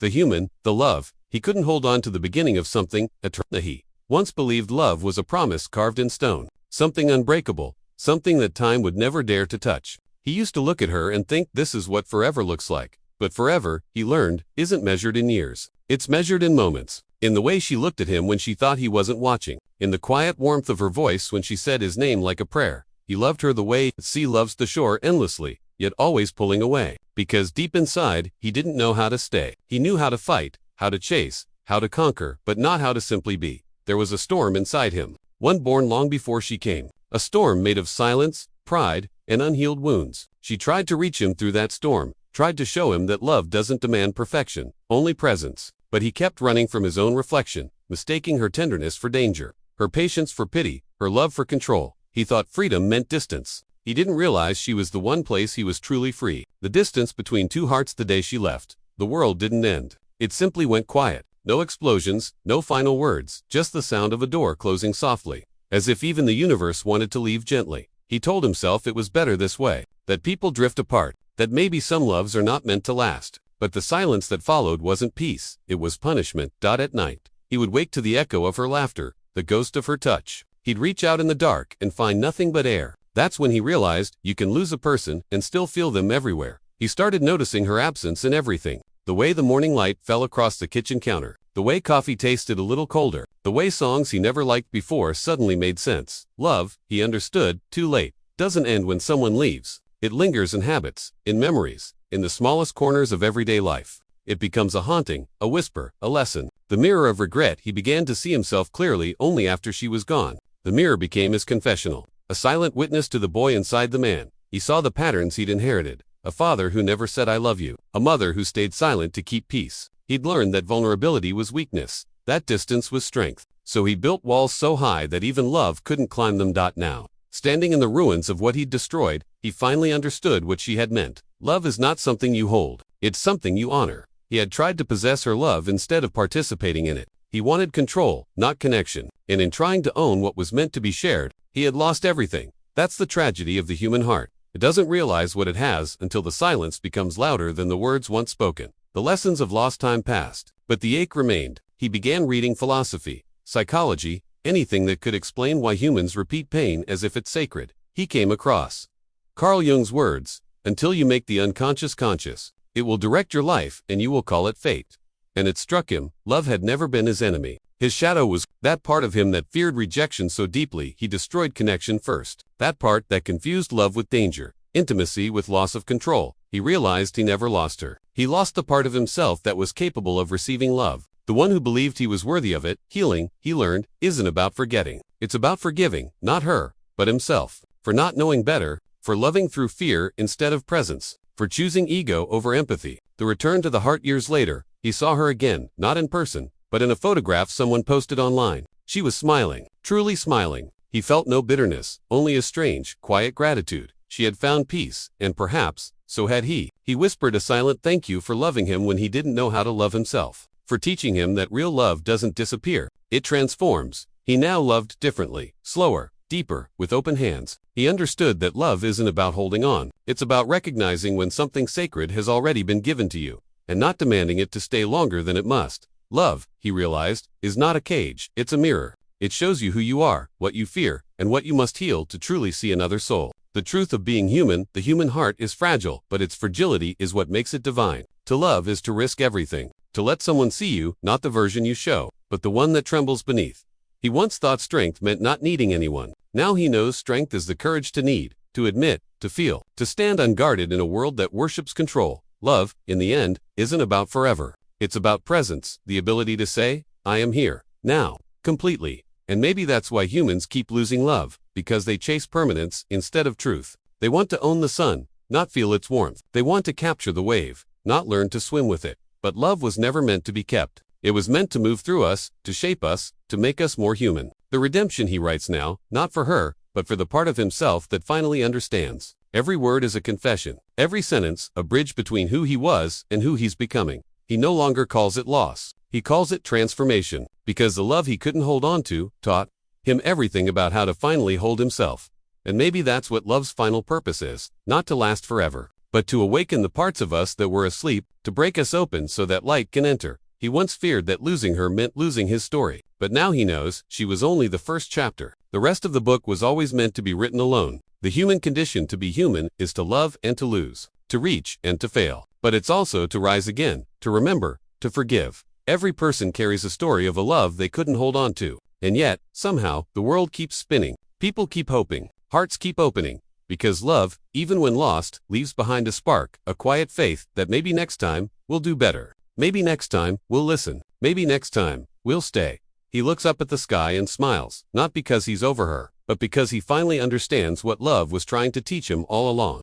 the human, the love. He couldn't hold on to the beginning of something eternal. He once believed love was a promise carved in stone, something unbreakable, something that time would never dare to touch. He used to look at her and think this is what forever looks like. But forever, he learned, isn't measured in years. It's measured in moments. In the way she looked at him when she thought he wasn't watching. In the quiet warmth of her voice when she said his name like a prayer. He loved her the way the sea loves the shore endlessly, yet always pulling away. Because deep inside, he didn't know how to stay. He knew how to fight, how to chase, how to conquer, but not how to simply be. There was a storm inside him, one born long before she came. A storm made of silence, pride, and unhealed wounds. She tried to reach him through that storm, tried to show him that love doesn't demand perfection, only presence. But he kept running from his own reflection, mistaking her tenderness for danger, her patience for pity, her love for control. He thought freedom meant distance. He didn't realize she was the one place he was truly free. The distance between two hearts the day she left. The world didn't end. It simply went quiet. No explosions, no final words, just the sound of a door closing softly, as if even the universe wanted to leave gently. He told himself it was better this way, that people drift apart, that maybe some loves are not meant to last. But the silence that followed wasn't peace, it was punishment. At night, he would wake to the echo of her laughter, the ghost of her touch. He'd reach out in the dark and find nothing but air. That's when he realized you can lose a person and still feel them everywhere. He started noticing her absence in everything. The way the morning light fell across the kitchen counter, the way coffee tasted a little colder, the way songs he never liked before suddenly made sense. Love, he understood, too late, doesn't end when someone leaves. It lingers in habits, in memories, in the smallest corners of everyday life. It becomes a haunting, a whisper, a lesson. The mirror of regret. He began to see himself clearly only after she was gone. The mirror became his confessional, a silent witness to the boy inside the man. He saw the patterns he'd inherited. A father who never said I love you. A mother who stayed silent to keep peace. He'd learned that vulnerability was weakness, that distance was strength. So he built walls so high that even love couldn't climb them. Now, standing in the ruins of what he'd destroyed, he finally understood what she had meant. Love is not something you hold, it's something you honor. He had tried to possess her love instead of participating in it. He wanted control, not connection. And in trying to own what was meant to be shared, he had lost everything. That's the tragedy of the human heart. It doesn't realize what it has until the silence becomes louder than the words once spoken. The lessons of lost time passed, but the ache remained. He began reading philosophy, psychology, anything that could explain why humans repeat pain as if it's sacred. He came across Carl Jung's words, until you make the unconscious conscious, it will direct your life and you will call it fate. And it struck him, love had never been his enemy. His shadow was that part of him that feared rejection so deeply he destroyed connection first. That part that confused love with danger, intimacy with loss of control. He realized he never lost her. He lost the part of himself that was capable of receiving love. The one who believed he was worthy of it. Healing, he learned, isn't about forgetting. It's about forgiving, not her, but himself. For not knowing better, for loving through fear instead of presence, for choosing ego over empathy. The return to the heart. Years later, he saw her again, not in person, but in a photograph someone posted online. She was smiling, truly smiling. He felt no bitterness, only a strange, quiet gratitude. She had found peace, and perhaps, so had he. He whispered a silent thank you for loving him when he didn't know how to love himself, for teaching him that real love doesn't disappear, it transforms. He now loved differently, slower, deeper, with open hands. He understood that love isn't about holding on, it's about recognizing when something sacred has already been given to you, and not demanding it to stay longer than it must. Love, he realized, is not a cage, it's a mirror. It shows you who you are, what you fear, and what you must heal to truly see another soul. The truth of being human. The human heart is fragile, but its fragility is what makes it divine. To love is to risk everything, to let someone see you, not the version you show, but the one that trembles beneath. He once thought strength meant not needing anyone. Now he knows strength is the courage to need, to admit, to feel, to stand unguarded in a world that worships control. Love, in the end, isn't about forever. It's about presence, the ability to say, I am here, now, completely. And maybe that's why humans keep losing love, because they chase permanence instead of truth. They want to own the sun, not feel its warmth. They want to capture the wave, not learn to swim with it. But love was never meant to be kept. It was meant to move through us, to shape us, to make us more human. The redemption he writes now, not for her, but for the part of himself that finally understands. Every word is a confession, every sentence a bridge between who he was and who he's becoming. He no longer calls it loss. He calls it transformation, because the love he couldn't hold on to taught him everything about how to finally hold himself. And maybe that's what love's final purpose is, not to last forever, but to awaken the parts of us that were asleep, to break us open so that light can enter. He once feared that losing her meant losing his story, but now he knows she was only the first chapter. The rest of the book was always meant to be written alone. The human condition to be human is to love and to lose, to reach and to fail. But it's also to rise again, to remember, to forgive. Every person carries a story of a love they couldn't hold on to. And yet, somehow, the world keeps spinning. People keep hoping. Hearts keep opening. Because love, even when lost, leaves behind a spark, a quiet faith that maybe next time, we'll do better. Maybe next time, we'll listen. Maybe next time, we'll stay. He looks up at the sky and smiles, not because he's over her, but because he finally understands what love was trying to teach him all along.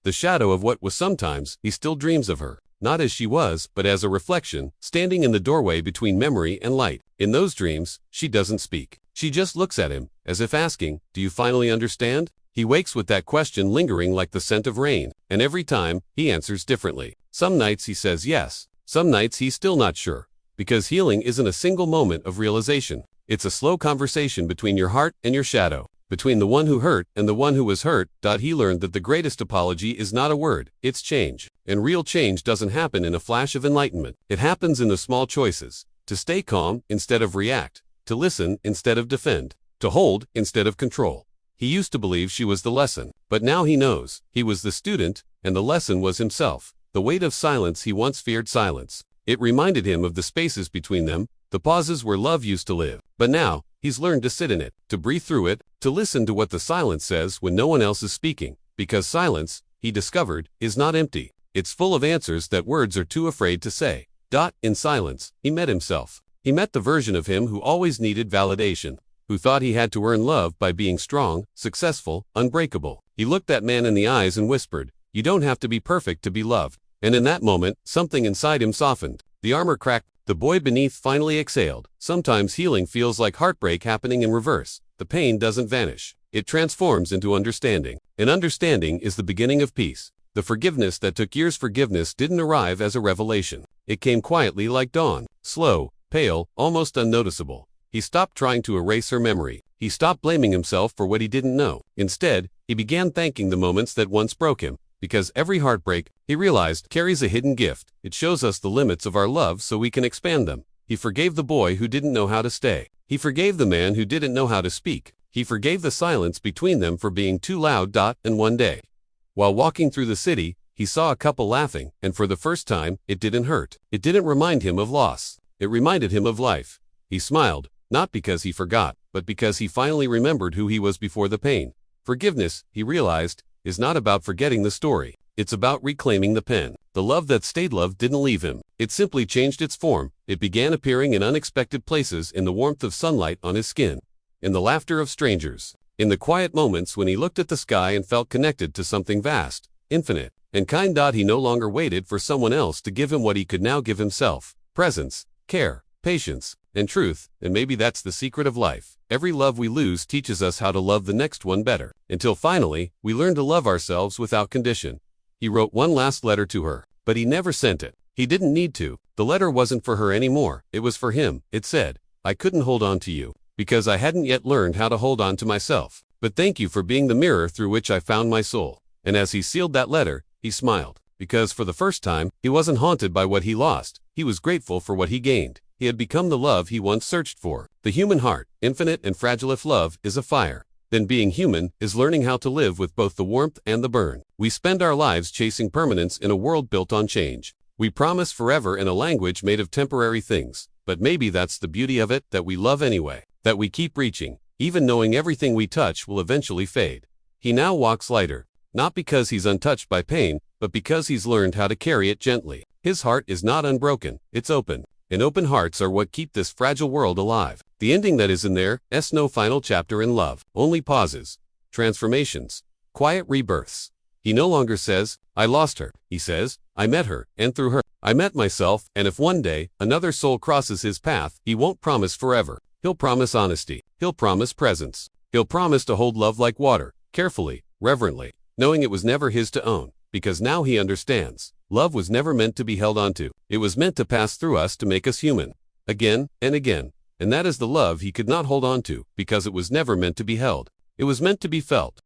The shadow of what was sometimes, he still dreams of her, not as she was, but as a reflection, standing in the doorway between memory and light. In those dreams, she doesn't speak. She just looks at him, as if asking, "Do you finally understand?" He wakes with that question lingering like the scent of rain, and every time, he answers differently. Some nights he says yes. Some nights he's still not sure, because healing isn't a single moment of realization. It's a slow conversation between your heart and your shadow, between the one who hurt and the one who was hurt. He learned that the greatest apology is not a word, it's change. And real change doesn't happen in a flash of enlightenment. It happens in the small choices. To stay calm instead of react, to listen instead of defend, to hold instead of control. He used to believe she was the lesson, but now he knows. He was the student, and the lesson was himself. The weight of silence, he once feared silence. It reminded him of the spaces between them, the pauses where love used to live. But now, he's learned to sit in it, to breathe through it, to listen to what the silence says when no one else is speaking. Because silence, he discovered, is not empty. It's full of answers that words are too afraid to say. In silence, he met himself. He met the version of him who always needed validation, who thought he had to earn love by being strong, successful, unbreakable. He looked that man in the eyes and whispered, "You don't have to be perfect to be loved." And in that moment, something inside him softened. The armor cracked. The boy beneath finally exhaled. Sometimes healing feels like heartbreak happening in reverse. The pain doesn't vanish. It transforms into understanding. And understanding is the beginning of peace. The forgiveness that took years. Forgiveness didn't arrive as a revelation. It came quietly like dawn, slow, pale, almost unnoticeable. He stopped trying to erase her memory. He stopped blaming himself for what he didn't know. Instead, he began thanking the moments that once broke him. Because every heartbreak, he realized, carries a hidden gift. It shows us the limits of our love so we can expand them. He forgave the boy who didn't know how to stay. He forgave the man who didn't know how to speak. He forgave the silence between them for being too loud. And one day, while walking through the city, he saw a couple laughing, and for the first time, it didn't hurt. It didn't remind him of loss. It reminded him of life. He smiled, not because he forgot, but because he finally remembered who he was before the pain. Forgiveness, he realized, is not about forgetting the story. It's about reclaiming the pen. The love that stayed love didn't leave him. It simply changed its form. It began appearing in unexpected places, in the warmth of sunlight on his skin, in the laughter of strangers, in the quiet moments when he looked at the sky and felt connected to something vast, infinite, and kind. He no longer waited for someone else to give him what he could now give himself: presence, care, patience, and truth. And maybe that's the secret of life. Every love we lose teaches us how to love the next one better, until finally, we learn to love ourselves without condition. He wrote one last letter to her, but he never sent it. He didn't need to. The letter wasn't for her anymore. It was for him. It said, "I couldn't hold on to you, because I hadn't yet learned how to hold on to myself. But thank you for being the mirror through which I found my soul." And as he sealed that letter, he smiled, because for the first time, he wasn't haunted by what he lost. He was grateful for what he gained. He had become the love he once searched for. The human heart, infinite and fragile. If love is a fire, then being human is learning how to live with both the warmth and the burn. We spend our lives chasing permanence in a world built on change. We promise forever in a language made of temporary things. But maybe that's the beauty of it, that we love anyway, that we keep reaching, even knowing everything we touch will eventually fade. He now walks lighter, not because he's untouched by pain, but because he's learned how to carry it gently. His heart is not unbroken, it's open. And open hearts are what keep this fragile world alive. The ending that is in there's no final chapter in love, only pauses, transformations, quiet rebirths. He no longer says, "I lost her." He says, "I met her, and through her, I met myself." And if one day another soul crosses his path, he won't promise forever. He'll promise honesty. He'll promise presence. He'll promise to hold love like water, carefully, reverently, knowing it was never his to own. Because now he understands. Love was never meant to be held onto. It was meant to pass through us to make us human. Again and again. And that is the love he could not hold on to, because it was never meant to be held. It was meant to be felt.